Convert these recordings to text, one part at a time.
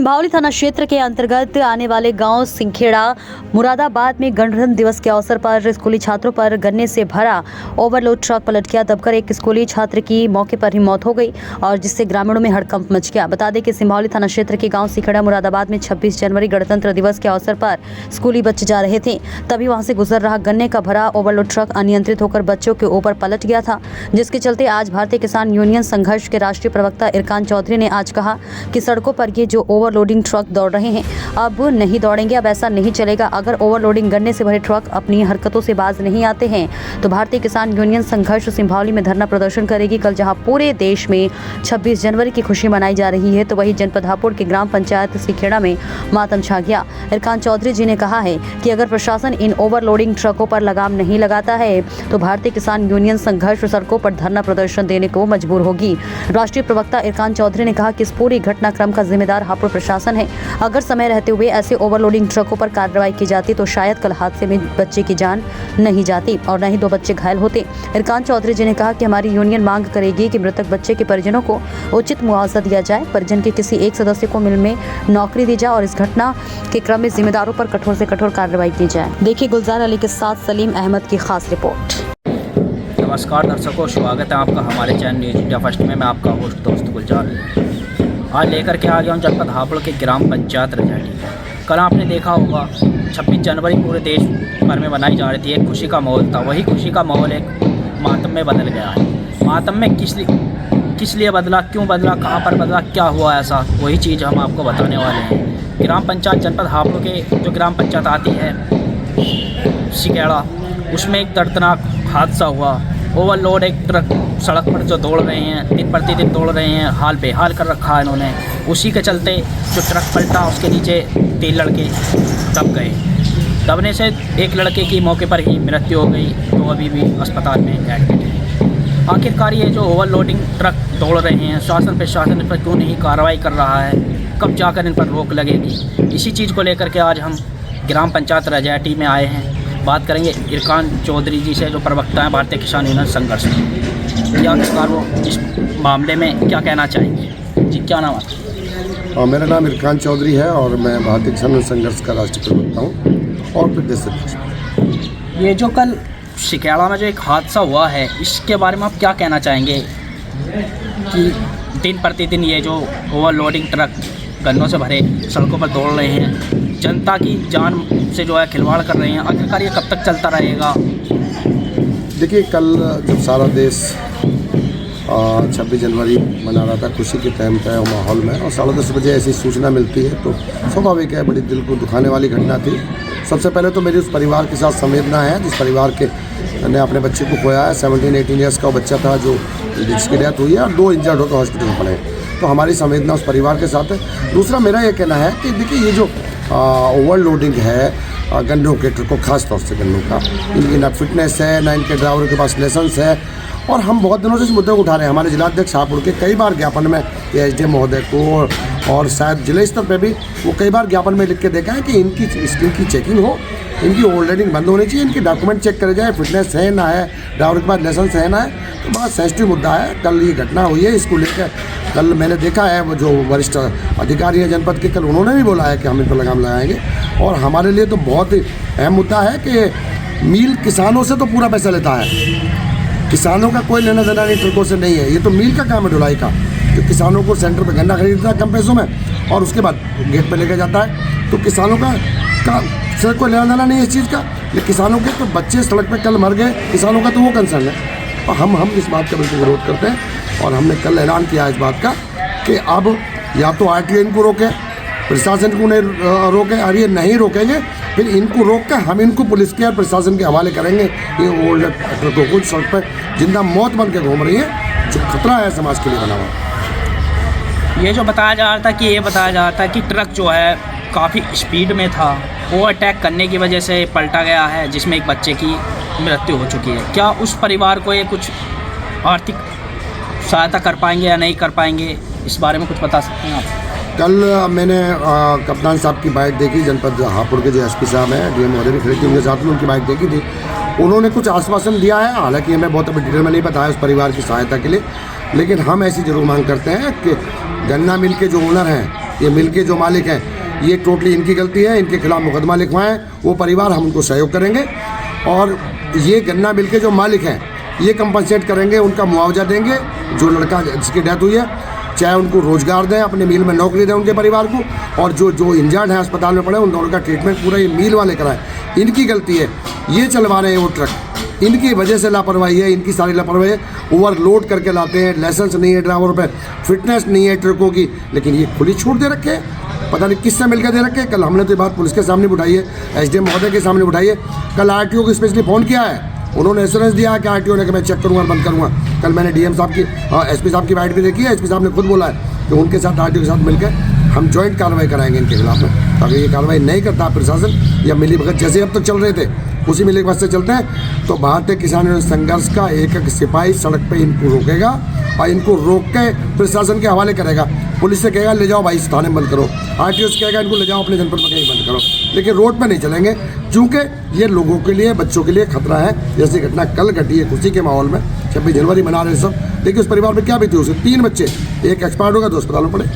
सिंभावली थाना क्षेत्र के अंतर्गत आने वाले गांव सिंखेड़ा मुरादाबाद में गणतंत्र दिवस के अवसर पर स्कूली छात्रों पर गन्ने से भरा ओवरलोड ट्रक पलट गया। दबकर एक स्कूली छात्र की मौके पर ही मौत हो गई और जिससे ग्रामीणों में हड़कंप मच गया। बता दें कि सिंभावली थाना क्षेत्र के गांव सिंखेड़ा मुरादाबाद में 26 जनवरी गणतंत्र दिवस के अवसर पर स्कूली बच्चे जा रहे थे, तभी वहां से गुजर रहा गन्ने का भरा ओवरलोड ट्रक अनियंत्रित होकर बच्चों के ऊपर पलट गया था, जिसके चलते आज भारतीय किसान यूनियन संघर्ष के राष्ट्रीय प्रवक्ता इरकान चौधरी ने आज कहा कि सड़कों पर ये जो ओवरलोडिंग ट्रक दौड़ रहे हैं अब नहीं दौड़ेंगे, अब ऐसा नहीं चलेगा। अगर ओवरलोडिंग गन्ने से भरे ट्रक अपनी हरकतों से बाज नहीं आते हैं तो भारतीय किसान यूनियन संघर्ष सिंभावली में धरना प्रदर्शन करेगी। कल जहां पूरे देश में 26 जनवरी की खुशी मनाई जा रही है तो वहीं जनपद हापुड़ के ग्राम पंचायत सिंखेड़ा में मातम छा गया। इरकान चौधरी जी ने कहा है कि अगर प्रशासन इन ओवरलोडिंग ट्रकों पर लगाम नहीं लगाता है तो भारतीय किसान यूनियन संघर्ष सड़कों पर धरना प्रदर्शन देने को मजबूर होगी। राष्ट्रीय प्रवक्ता इरकान चौधरी ने कहा कि इस पूरी घटनाक्रम का जिम्मेदार हापुड़ प्रशासन है। अगर समय रहते हुए ऐसे ओवरलोडिंग ट्रकों पर कार्रवाई की जाती तो शायद कल हादसे में बच्चे की जान नहीं जाती और न ही 2 बच्चे घायल होते। इरकान चौधरी जी ने कहा कि हमारी यूनियन मांग करेगी कि मृतक बच्चे के परिजनों को उचित मुआवजा दिया जाए, परिजन के किसी एक सदस्य को मिल में नौकरी दी जाए और इस घटना के क्रम में जिम्मेदारों पर कठोर से कठोर कार्रवाई की जाए। देखिए गुलजार अली के साथ सलीम अहमद की खास रिपोर्ट। नमस्कार दर्शकों, स्वागत है आपका हमारे चैनल न्यूज इंडिया फर्स्ट में। मैं आपका होस्ट दोस्त गुलजार आज लेकर के आ गया हूँ जनपद हापुड़ के ग्राम पंचायत रजैटी। कल आपने देखा होगा 26 जनवरी पूरे देश भर में मनाई जा रही थी, एक खुशी का माहौल था। वही खुशी का माहौल एक मातम में बदल गया है। मातम में किस लिए बदला, क्यों बदला, कहाँ पर बदला, क्या हुआ ऐसा, वही चीज़ हम आपको बताने वाले हैं। ग्राम पंचायत जनपद हापुड़ के जो ग्राम पंचायत आती है सिंखेड़ा, उसमें एक दर्दनाक हादसा हुआ। ओवरलोड एक ट्रक सड़क पर जो दौड़ रहे हैं, दिन प्रतिदिन दौड़ रहे हैं, हाल बेहाल कर रखा है इन्होंने। उसी के चलते जो ट्रक पलटा उसके नीचे 3 लड़के दब गए। दबने से एक लड़के की मौके पर ही मृत्यु हो गई, तो अभी भी अस्पताल में एडमिट है। आखिरकार ये जो ओवरलोडिंग ट्रक दौड़ रहे हैं, शासन प्रशासन पर क्यों नहीं कार्रवाई कर रहा है, कब जाकर इन पर रोक लगेगी, इसी चीज़ को लेकर के आज हम ग्राम पंचायत रजैटी में आए हैं। बात करेंगे इरकान चौधरी जी से, जो प्रवक्ता हैं भारतीय किसान यूनियन संघर्ष के। आखिरकार वो इस मामले में क्या कहना चाहेंगे जी? क्या नाम है? मेरा नाम इरकान चौधरी है और मैं भारतीय किसान यूनियन संघर्ष का राष्ट्रीय प्रवक्ता हूँ और प्रदेश अध्यक्ष। ये जो कल सिंखेड़ा में जो एक हादसा हुआ है, इसके बारे में आप क्या कहना चाहेंगे कि दिन प्रतिदिन ये जो ओवरलोडिंग ट्रक गन्नों से भरे सड़कों पर दौड़ रहे हैं, जनता की जान से जो है खिलवाड़ कर रहे हैं, आखिरकार ये कब तक चलता रहेगा? देखिए, कल जब सारा देश 26 जनवरी मना रहा था खुशी के टाइम पे माहौल में, और 10:30 बजे ऐसी सूचना मिलती है तो स्वाभाविक है, बड़ी दिल को दुखाने वाली घटना थी। सबसे पहले तो मेरी उस परिवार के साथ संवेदना है जिस परिवार के ने अपने बच्चे को खोया है। 17-18 ईयर्स का वो बच्चा था जिसकी डेथ हुई है और 2 इंजर्ड होकर हॉस्पिटल में पड़े, तो हमारी संवेदना उस परिवार के साथ है। दूसरा मेरा ये कहना है कि देखिए, ये जो ओवरलोडिंग है गन्नों के ट्रकों, खास तौर से गन्नों का, इनकी ना फिटनेस है, ना इनके ड्राइवरों के पास लाइसेंस है, और हम बहुत दिनों से इस मुद्दे को उठा रहे हैं। हमारे जिलाध्यक्ष हापुड़ के कई बार ज्ञापन में एसडीएम महोदय को और शायद जिले स्तर पे भी वो कई बार ज्ञापन में लिख के देखा है कि इनकी चेकिंग हो, इनकी ओवरलोडिंग बंद होनी चाहिए, इनकी डॉक्यूमेंट चेक करे जाए, फिटनेस है ना है, ड्राइवर के पास लाइसेंस है ना है। तो बड़ा सेंसिटिव मुद्दा है। कल ये घटना हुई है, इसको लेकर कल मैंने देखा है वो जो वरिष्ठ अधिकारी हैं जनपद के, कल उन्होंने भी बोला है कि हम इन पर लगाम लगाएंगे। और हमारे लिए तो बहुत ही अहम मुद्दा है कि मील किसानों से तो पूरा पैसा लेता है, किसानों का कोई लेना देना नहीं ट्रकों से नहीं है। ये तो मील का काम है ढुलाई का, जो किसानों को सेंटर पर गन्ना खरीदता है कम पैसों में और उसके बाद गेट पे लेके जाता है। तो किसानों का से कोई लेना देना नहीं है इस चीज़ का। लेकिन किसानों के तो बच्चे सड़क पे कल मर गए, किसानों का तो वो कंसर्न है। और हम इस बात का बिल्कुल विरोध करते हैं और हमने कल ऐलान किया इस बात का कि अब या तो आरटीओ इनको रोके, प्रशासन को नहीं रोके, और ये नहीं रोकेंगे फिर इनको रोक के हम इनको पुलिस के और प्रशासन के हवाले करेंगे। ये ओल्ड ट्रकों को सड़क पर जिंदा मौत बन के घूम रही है, जो खतरा है समाज के लिए बना हुआ। ये जो बताया जा रहा था कि ट्रक जो है काफ़ी स्पीड में था, वो अटैक करने की वजह से पलटा गया है, जिसमें एक बच्चे की मृत्यु हो चुकी है। क्या उस परिवार को ये कुछ आर्थिक सहायता कर पाएंगे या नहीं कर पाएंगे, इस बारे में कुछ बता सकते हैं आप? कल मैंने कप्तान साहब की बाइक देखी, जनपद हापुड़ के जो एसपी साहब हैं, डीएम महोदय भी खड़े थे उनके साथ में, उनकी बाइक देखी थी। उन्होंने कुछ आश्वासन दिया है, हालांकि हमें बहुत अभी डिटेल में नहीं बताया उस परिवार की सहायता के लिए, लेकिन हम ऐसी जरूर मांग करते हैं कि गन्ना मिल के जो ओनर हैं ये मिल के जो मालिक हैं ये टोटली इनकी गलती है, इनके खिलाफ मुकदमा लिखवाएं वो परिवार, हम उनको सहयोग करेंगे। और ये गन्ना मिल के जो मालिक हैं ये कंपनसेट करेंगे, उनका मुआवजा देंगे। जो लड़का जिसकी डेथ हुई है चाहे उनको रोजगार दें, अपने मिल में नौकरी दें उनके परिवार को, और जो इंजर्ड हैं अस्पताल में पड़े उन दोनों का ट्रीटमेंट पूरा ये मिल वाले कराएं। इनकी गलती है, ये चलवा रहे हैं वो ट्रक, इनकी वजह से लापरवाही है, इनकी सारी लापरवाही है। ओवरलोड करके लाते हैं, लाइसेंस नहीं है ड्राइवरों पे, फिटनेस नहीं है ट्रकों की, लेकिन ये खुली छूट दे रखे हैं। पता नहीं किससे मिलकर दे रखे हैं। कल हमने तो ये बात पुलिस के सामने उठाई है, एसडीएम महोदय के सामने उठाई है। कल आरटीओ को स्पेशली फ़ोन किया है, उन्होंने एश्योरेंस दिया है कि आरटीओ ने कि मैं चेक करूँगा, बंद करूँगा। कल मैंने डीएम साहब की एसपी साहब की बाइट भी देखी है, एसपी साहब ने खुद बोला है कि उनके साथ आरटीओ के साथ मिलकर हम जॉइंट कार्रवाई कराएंगे इनके खिलाफ में। अगर ये कार्रवाई नहीं करता प्रशासन या मिली भगत जैसे अब तक चल रहे थे उसी मिली भगत से चलते हैं, तो भारतीय किसान संघर्ष का एक सिपाही सड़क पे इनको रोकेगा और इनको रोक के प्रशासन के हवाले करेगा। पुलिस से कहेगा ले जाओ भाई थाने में बंद करो, आरटीओ से कहेगा इनको ले जाओ अपने जनपद में कहीं बंद करो, लेकिन रोड पे नहीं चलेंगे, क्योंकि ये लोगों के लिए, बच्चों के लिए खतरा है। जैसी घटना कल घटी है खुशी के माहौल में, 26 जनवरी मना रहे सब, देखिए उस परिवार में क्या बीती, उसके 3 बच्चे, एक एक्सपायर्ड होगा, 2 अस्पताल में पड़े,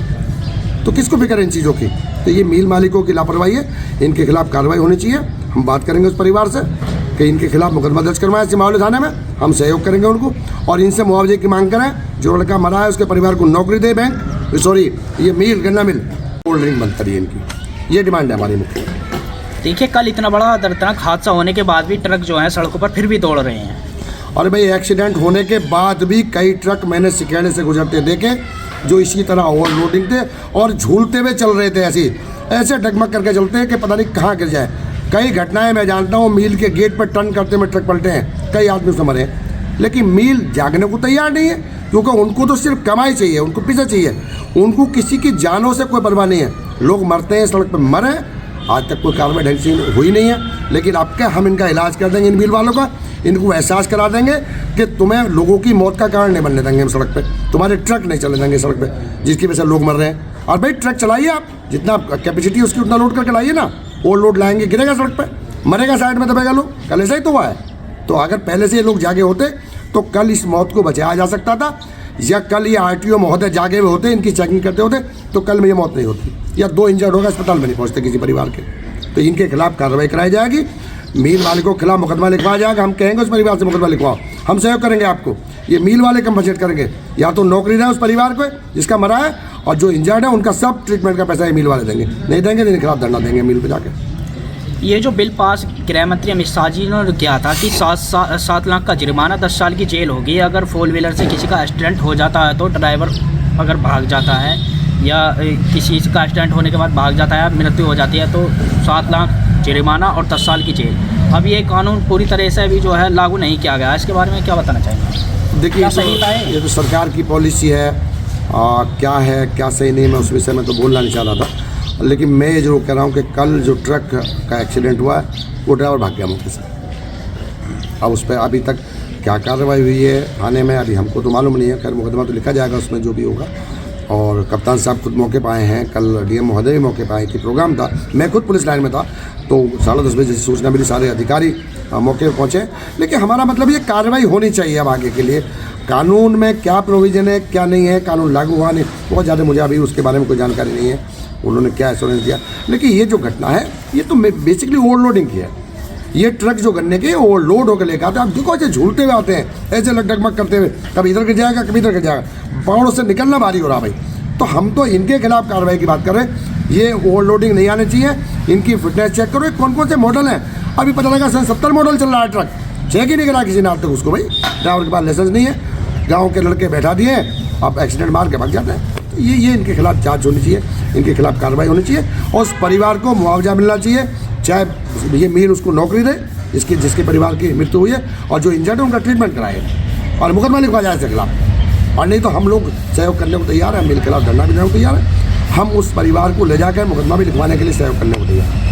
तो किसको फिक्र है इन चीज़ों की? तो ये मिल मालिकों की लापरवाही है, इनके खिलाफ कार्रवाई होनी चाहिए। हम बात करेंगे उस परिवार से कि इनके खिलाफ मुकदमा दर्ज करवाएं सिमावली थाने में, हम सहयोग करेंगे उनको, और इनसे मुआवजे की मांग करें। जो लड़का मरा है उसके परिवार को नौकरी दे बैंक, सॉरी ये मिल गन्ना मिल कोल्ड ड्रिंक बंद करिए इनकी, ये डिमांड है हमारी मुख्य। देखिए कल इतना बड़ा दर्दनाक हादसा होने के बाद भी ट्रक जो है सड़कों पर फिर भी दौड़ रहे हैं। और भाई एक्सीडेंट होने के बाद भी कई ट्रक मैंने सिकेड़े से गुजरते देखे जो इसी तरह ओवरलोडिंग थे और झूलते हुए चल रहे थे, ऐसे डगमग करके चलते हैं कि पता नहीं कहाँ गिर जाए। कई घटनाएं मैं जानता हूँ, मील के गेट पर टर्न करते में ट्रक पलटे हैं, कई आदमी उसमें मरे हैं, लेकिन मील जागने को तैयार नहीं है, क्योंकि उनको तो सिर्फ कमाई चाहिए, उनको पैसा चाहिए, उनको किसी की जानों से कोई परवाह नहीं है। लोग मरते हैं सड़क पर, मरे, आज तक कोई कार्रवाई ढंग से हुई नहीं है। लेकिन अब क्या, हम इनका इलाज कर देंगे इन मिल वालों का, इनको एहसास करा देंगे कि तुम्हें लोगों की मौत का कारण नहीं बनने देंगे हम सड़क पे, तुम्हारे ट्रक नहीं चलने देंगे सड़क पे जिसकी वजह से लोग मर रहे हैं। और भाई ट्रक चलाइए आप, जितना कैपेसिटी उसकी उतना लोड करके लाइए ना, और लोड लाएंगे, गिरेगा सड़क पे, मरेगा, साइड में दबेगा लोग। कल ऐसा ही तो हुआ है। तो अगर पहले से ये लोग जागे होते तो कल इस मौत को बचाया जा सकता था, या कल ये आरटीओ महोदय जागे हुए होते, इनकी चेकिंग करते होते तो कल में ये मौत नहीं होती, या 2 इंजर्ड होगा, अस्पताल में नहीं पहुँचते किसी परिवार के। तो इनके खिलाफ कार्रवाई कराई जाएगी, मील मालिकों के खिलाफ मुकदमा लिखवाया जाएगा। हम कहेंगे उस परिवार से मुकदमा लिखवाओ, हम सहयोग करेंगे आपको। ये मील वाले कंपनसेट करेंगे, या तो नौकरी दें उस परिवार को जिसका मरा है, और जो इंजर्ड है उनका सब ट्रीटमेंट का पैसा ये मील वाले देंगे, नहीं देंगे तो इनके खिलाफ धरना देंगे मिल पर जाकर। ये जो बिल पास गृह मंत्री अमित शाह जी ने किया था कि 7 लाख का जुर्माना, 10 साल की जेल होगी अगर 4 व्हीलर से किसी का एक्सीडेंट हो जाता है, तो ड्राइवर अगर भाग जाता है या किसी का एक्सीडेंट होने के बाद भाग जाता है, मृत्यु हो जाती है, तो 7 लाख जुर्माना और 10 साल की जेल। अब ये कानून पूरी तरह से अभी जो है लागू नहीं किया गया है, इसके बारे में क्या बताना चाहेंगे? देखिए ये तो सरकार की पॉलिसी है, क्या है क्या सही नहीं, मैं उस विषय में तो बोलना नहीं चाह रहा था, लेकिन मैं ये जरूर कह रहा हूँ कि कल जो ट्रक का एक्सीडेंट हुआ है वो ड्राइवर भाग गया मौके से। अब उस पर अभी तक क्या कार्रवाई हुई है थाने में अभी हमको तो मालूम नहीं है, खैर मुकदमा तो लिखा जाएगा उसमें जो भी होगा। और कप्तान साहब खुद मौके पर आए हैं, कल डीएम महोदय भी मौके पर आए थे, प्रोग्राम था, मैं खुद पुलिस लाइन में था, तो 10:30 बजे जैसी सूचना मिली सारे अधिकारी मौके पर पहुँचे। लेकिन हमारा मतलब ये कार्रवाई होनी चाहिए अब आगे के लिए। कानून में क्या प्रोविज़न है क्या नहीं है, कानून लागू हुआ नहीं, बहुत ज़्यादा मुझे अभी उसके बारे में कोई जानकारी नहीं है, उन्होंने क्या एश्योरेंस दिया। लेकिन ये जो घटना है ये तो बेसिकली ओवरलोडिंग की है। ये ट्रक जो गन्ने के ओवरलोड होकर लेकर आते हैं, आप देखो ऐसे झूलते हुए आते हैं, ऐसे लगडगमग करते हुए, कभी इधर गिर जाएगा कभी इधर गिर जाएगा, पहाड़ों से निकलना भारी हो रहा भाई। तो हम तो इनके खिलाफ कार्रवाई की बात कर रहे हैं, ये ओवरलोडिंग नहीं आनी चाहिए, इनकी फिटनेस चेक करो, कौन कौन से मॉडल हैं। अभी पता लगा 70 मॉडल चल रहा है ट्रक, चेक ही नहीं करा किसी ने आज तक उसको, भाई ड्राइवर के पास लाइसेंस नहीं है, गाँव के लड़के बैठा दिए, अब एक्सीडेंट मार के भाग जाते हैं। तो ये इनके खिलाफ जांच होनी चाहिए, इनके खिलाफ कार्रवाई होनी चाहिए, और उस परिवार को मुआवजा मिलना चाहिए, चाहे ये मील उसको नौकरी दे जिसके परिवार की मृत्यु हुई है, और जो इंजर्ड है उनका ट्रीटमेंट कराए, और मुकदमा लिखवा जाए इसके खिलाफ। और नहीं तो हम लोग सहयोग करने को तैयार हैं, मिल के खिलाफ धरना भी देने को तैयार है, हम उस परिवार को ले जाकर मुकदमा भी लिखवाने के लिए सहयोग करने को तैयार हैं।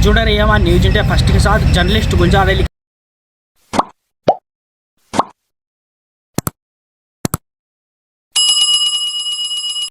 जुड़े रहिए हमारे न्यूज़ इंडिया फर्स्ट के साथ, जर्नलिस्ट गुलजार अली।